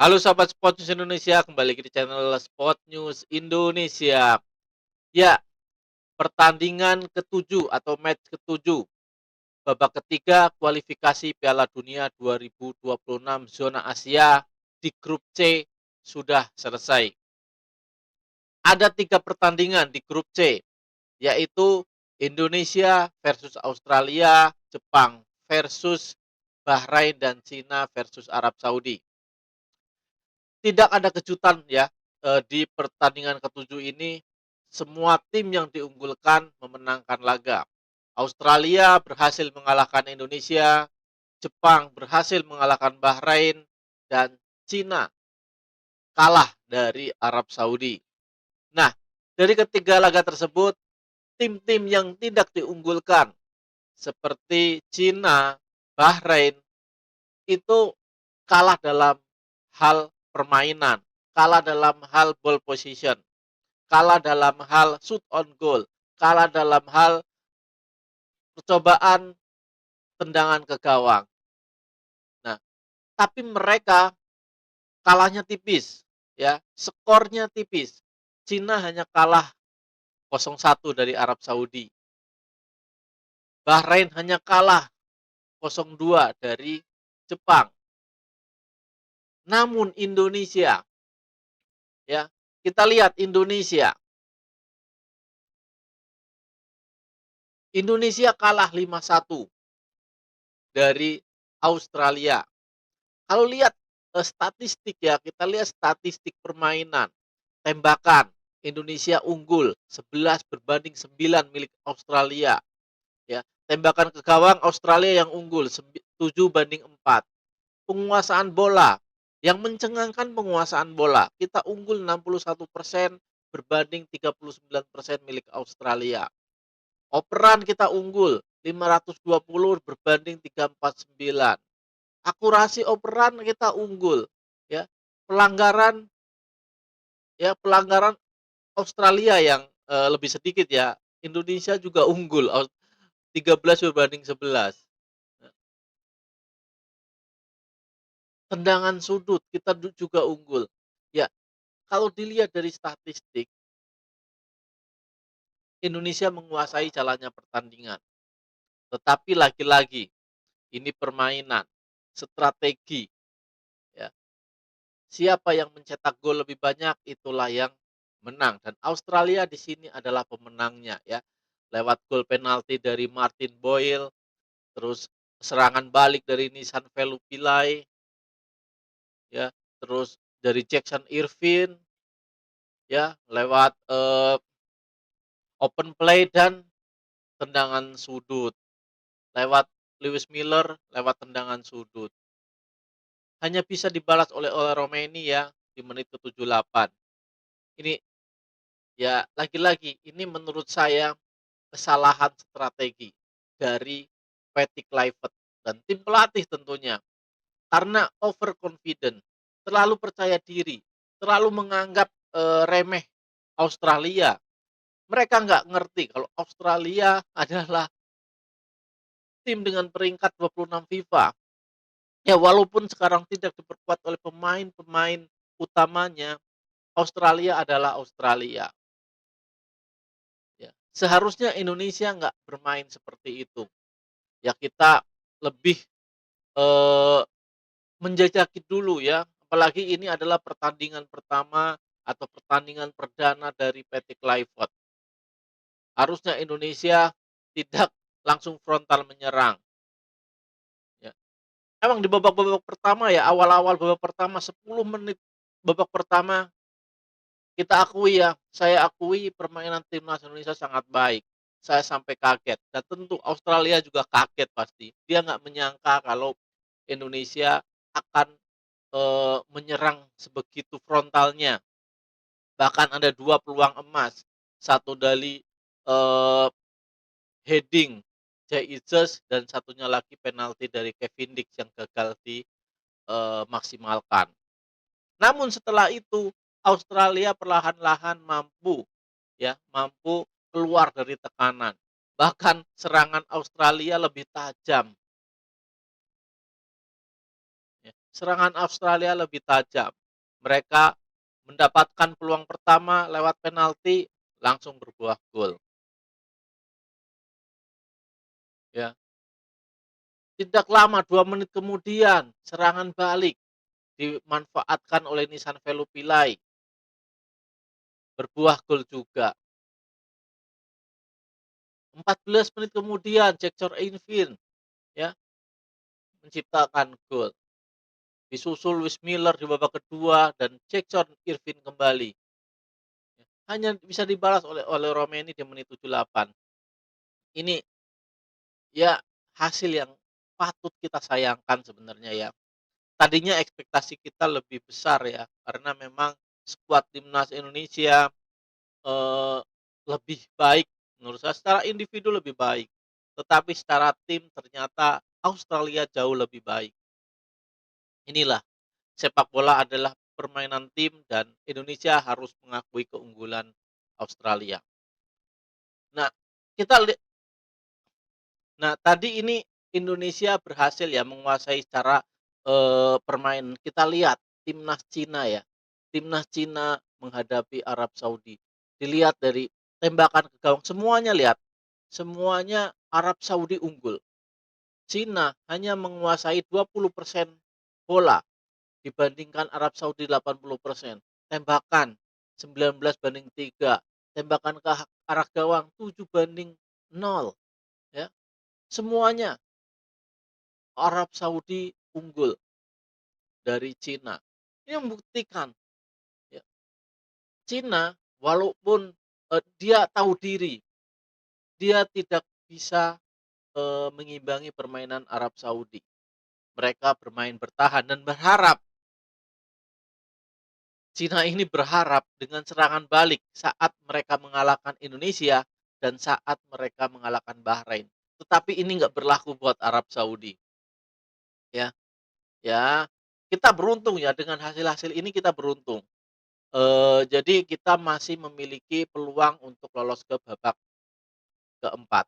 Halo sahabat Sport News Indonesia, kembali lagi di channel Sport News Indonesia. Ya, pertandingan ketujuh atau match ketujuh babak ketiga kualifikasi Piala Dunia 2026 zona Asia di grup C sudah selesai. Ada 3 pertandingan di grup C, yaitu Indonesia versus Australia, Jepang versus Bahrain, dan Cina versus Arab Saudi. Tidak ada kejutan ya, di pertandingan ketujuh ini, semua tim yang diunggulkan memenangkan laga. Australia berhasil mengalahkan Indonesia, Jepang berhasil mengalahkan Bahrain, dan Cina kalah dari Arab Saudi. Nah, dari ketiga laga tersebut, tim-tim yang tidak diunggulkan seperti Cina, Bahrain, itu kalah dalam hal permainan, kalah dalam hal ball position, kalah dalam hal shoot on goal, kalah dalam hal percobaan tendangan ke gawang. Nah, tapi mereka kalahnya tipis, ya, skornya tipis. Cina hanya kalah 0-1 dari Arab Saudi. Bahrain hanya kalah 0-2 dari Jepang. Namun Indonesia, ya, kita lihat Indonesia. Indonesia kalah 5-1 dari Australia. Kalau lihat statistik ya, kita lihat statistik permainan. Tembakan, Indonesia unggul 11-9 milik Australia. Ya, tembakan ke gawang Australia yang unggul 7-4. Penguasaan bola, yang mencengangkan penguasaan bola, kita unggul 61% berbanding 39% milik Australia. Operan kita unggul 520 berbanding 349. Akurasi operan kita unggul, ya. Pelanggaran, ya, pelanggaran Australia yang lebih sedikit ya. Indonesia juga unggul 13 berbanding 11. Tendangan sudut kita juga unggul. Ya, kalau dilihat dari statistik, Indonesia menguasai jalannya pertandingan. Tetapi lagi-lagi ini permainan, strategi, ya. Siapa yang mencetak gol lebih banyak, itulah yang menang, dan Australia di sini adalah pemenangnya ya. Lewat gol penalti dari Martin Boyle, terus serangan balik dari Nissan Velupillai, ya, terus dari Jackson Irvine, ya, lewat open play dan tendangan sudut, lewat Lewis Miller lewat tendangan sudut. Hanya bisa dibalas oleh Romeni ya di menit ke-78. Ini ya, lagi-lagi ini menurut saya kesalahan strategi dari Patrick Kluivert dan tim pelatih tentunya. Karena overconfident, terlalu percaya diri, terlalu menganggap remeh Australia. Mereka nggak ngerti kalau Australia adalah tim dengan peringkat 26 FIFA. Ya, walaupun sekarang tidak diperkuat oleh pemain-pemain utamanya, Australia adalah Australia. Ya, seharusnya Indonesia nggak bermain seperti itu. Ya, kita lebih eh, menjajaki dulu ya, apalagi ini adalah pertandingan pertama atau pertandingan perdana dari Patrick Kluivert. Harusnya Indonesia tidak langsung frontal menyerang, ya. Emang di babak-babak pertama ya, awal-awal babak pertama 10 menit babak pertama, kita akui ya, saya akui permainan timnas Indonesia sangat baik. Saya sampai kaget, dan tentu Australia juga kaget pasti. Dia nggak menyangka kalau Indonesia akan menyerang sebegitu frontalnya. Bahkan ada 2 peluang emas, satu dari eee, heading Jay Itzes dan satunya lagi penalti dari Kevin Dix yang gagal dimaksimalkan. Namun setelah itu Australia perlahan-lahan mampu, ya, mampu keluar dari tekanan. Bahkan serangan Australia lebih tajam, ya. serangan Australia lebih tajam. Mereka mendapatkan peluang pertama lewat penalti, langsung berbuah gol, ya. Tidak lama, 2 menit kemudian, serangan balik dimanfaatkan oleh Nissan Velupillai, berbuah gol juga. 14 menit kemudian, Jektor Einvin, ya, menciptakan gol. Disusul Luis Miller di babak kedua dan Jektor Irvin kembali. Hanya bisa dibalas oleh Romeni di menit 78. Ini ya hasil yang patut kita sayangkan sebenarnya ya. Tadinya ekspektasi kita lebih besar ya, karena memang skuad timnas Indonesia, eee, lebih baik menurut saya, secara individu lebih baik, tetapi secara tim ternyata Australia jauh lebih baik. Inilah, sepak bola adalah permainan tim dan Indonesia harus mengakui keunggulan Australia. Nah, kita li tadi ini Indonesia berhasil ya menguasai secara, permainan. Kita lihat timnas Cina ya, timnas Cina menghadapi Arab Saudi. Dilihat dari tembakan ke gawang, semuanya lihat, semuanya Arab Saudi unggul. Cina hanya menguasai 20% bola dibandingkan Arab Saudi 80%. Tembakan 19-3, tembakan ke arah gawang 7-0, ya. Semuanya Arab Saudi unggul dari Cina. Ini membuktikan ya, Cina walaupun, dia tahu diri, dia tidak bisa, mengimbangi permainan Arab Saudi. Mereka bermain bertahan dan berharap, Cina ini berharap dengan serangan balik saat mereka mengalahkan Indonesia dan saat mereka mengalahkan Bahrain. Tetapi ini nggak berlaku buat Arab Saudi, ya. Ya, kita beruntung ya dengan hasil-hasil ini kita beruntung. Jadi kita masih memiliki peluang untuk lolos ke babak keempat.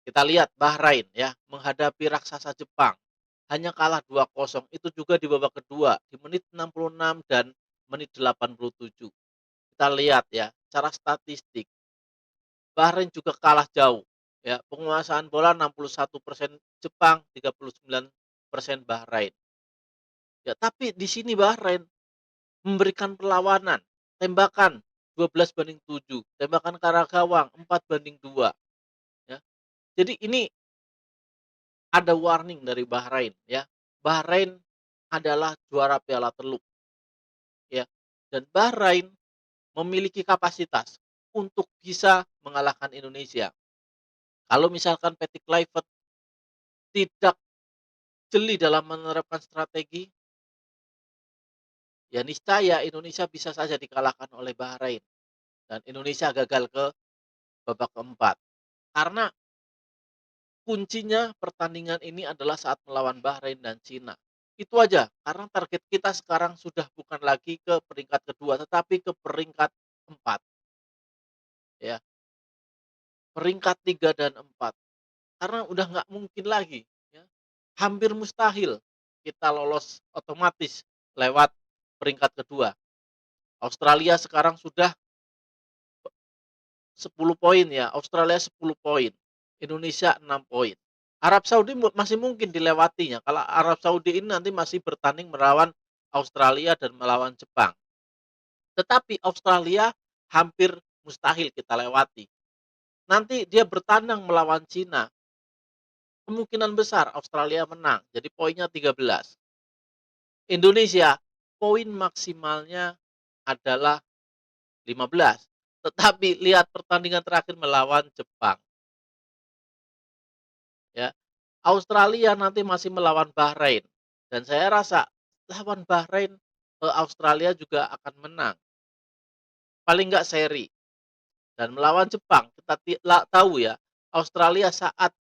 Kita lihat Bahrain ya, menghadapi raksasa Jepang, hanya kalah 2-0, itu juga di babak kedua, di menit 66 dan menit 87. Kita lihat ya, secara statistik, Bahrain juga kalah jauh, ya, penguasaan bola 61% Jepang, 39% Bahrain. Ya, tapi di sini Bahrain memberikan perlawanan, tembakan 12-7, tembakan ke arah gawang 4-2, ya. Jadi ini ada warning dari Bahrain ya. Bahrain adalah juara Piala Teluk ya, dan Bahrain memiliki kapasitas untuk bisa mengalahkan Indonesia. Kalau misalkan Patrick Kluivert tidak jeli dalam menerapkan strategi, ya niscaya Indonesia bisa saja dikalahkan oleh Bahrain dan Indonesia gagal ke babak keempat. Karena kuncinya pertandingan ini adalah saat melawan Bahrain dan Cina. Itu aja, karena target kita sekarang sudah bukan lagi ke peringkat kedua, tetapi ke peringkat empat, ya. Peringkat 3 dan 4. Karena udah nggak mungkin lagi, ya. Hampir mustahil kita lolos otomatis lewat peringkat kedua. Australia sekarang sudah 10 poin ya, Australia 10 poin, Indonesia 6 poin. Arab Saudi masih mungkin dilewatinya, kalau Arab Saudi ini nanti masih bertanding melawan Australia dan melawan Jepang. Tetapi Australia hampir mustahil kita lewati. Nanti dia bertandang melawan Cina, kemungkinan besar Australia menang, jadi poinnya 13. Indonesia, poin maksimalnya adalah 15. Tetapi lihat pertandingan terakhir melawan Jepang, ya. Australia nanti masih melawan Bahrain dan saya rasa lawan Bahrain, Australia juga akan menang, paling nggak seri. Dan melawan Jepang kita tahu ya, Australia saat,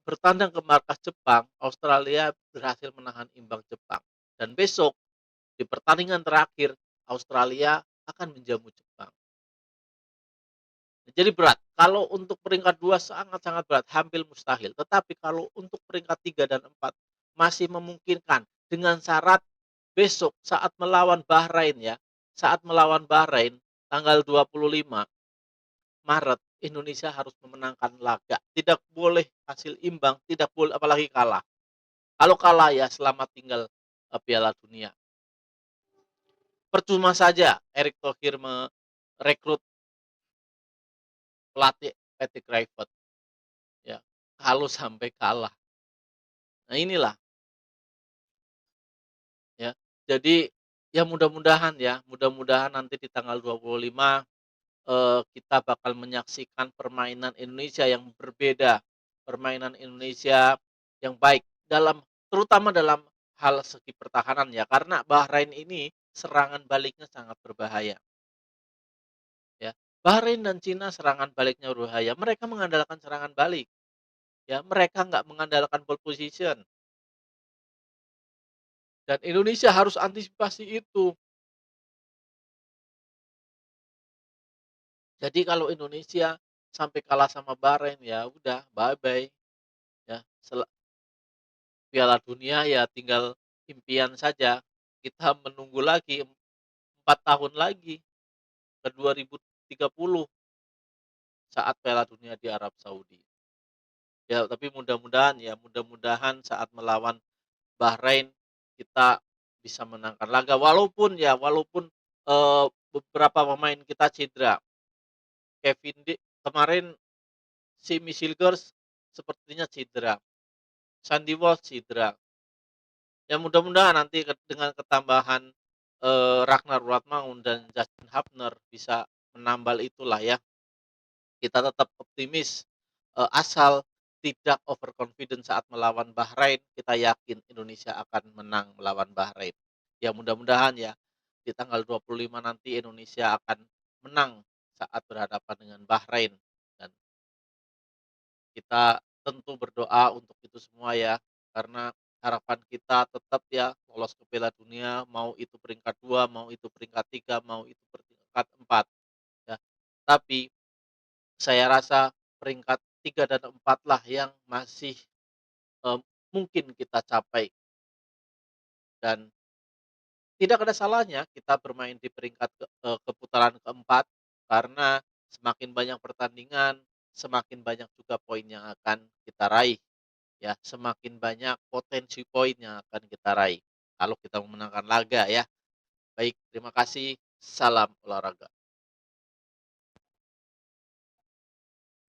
bertandang ke markas Jepang, Australia berhasil menahan imbang Jepang. Dan besok di pertandingan terakhir Australia akan menjamu Jepang. Jadi berat, kalau untuk peringkat 2 sangat-sangat berat, hampir mustahil. Tetapi kalau untuk peringkat 3 dan 4 masih memungkinkan dengan syarat besok saat melawan Bahrain ya, saat melawan Bahrain tanggal 25 Maret, Indonesia harus memenangkan laga, tidak boleh hasil imbang, tidak boleh apalagi kalah. Kalau kalah ya selamat tinggal, Piala Dunia. Percuma saja Erick Thohir merekrut pelatih Patrick Kluivert ya, kalau sampai kalah. Nah inilah ya, jadi ya mudah-mudahan ya, mudah-mudahan nanti di tanggal 25, kita bakal menyaksikan permainan Indonesia yang berbeda, permainan Indonesia yang baik terutama dalam hal segi pertahanan ya, karena Bahrain ini serangan baliknya sangat berbahaya ya. Bahrain dan Cina serangan baliknya berbahaya, mereka mengandalkan serangan balik ya, mereka nggak mengandalkan ball position dan Indonesia harus antisipasi itu. Jadi kalau Indonesia sampai kalah sama Bahrain, ya udah bye-bye ya, Piala Dunia ya tinggal impian saja. Kita menunggu lagi 4 tahun lagi ke 2030 saat Piala Dunia di Arab Saudi. Ya tapi mudah-mudahan ya, mudah-mudahan saat melawan Bahrain kita bisa menangkan laga walaupun, beberapa pemain kita cedera. Kemarin si Silgers sepertinya cedera, Sandy Walsh cedera. Ya mudah-mudahan nanti dengan ketambahan, Ragnar Woutmangun dan Justin Hubner bisa menambal itulah ya. Kita tetap optimis, asal tidak overconfident saat melawan Bahrain, kita yakin Indonesia akan menang melawan Bahrain. Ya mudah-mudahan ya, di tanggal 25 nanti Indonesia akan menang saat berhadapan dengan Bahrain dan kita tentu berdoa untuk itu semua ya, karena harapan kita tetap ya lolos ke Piala Dunia, mau itu peringkat 2, mau itu peringkat 3, mau itu peringkat 4 ya. Tapi saya rasa peringkat 3 dan 4 lah yang masih, eee, mungkin kita capai dan tidak ada salahnya kita bermain di peringkat ke putaran keempat, karena semakin banyak pertandingan, semakin banyak juga poin yang akan kita raih. Ya, semakin banyak potensi poin yang akan kita raih, kalau kita memenangkan laga ya. Baik, terima kasih, salam olahraga.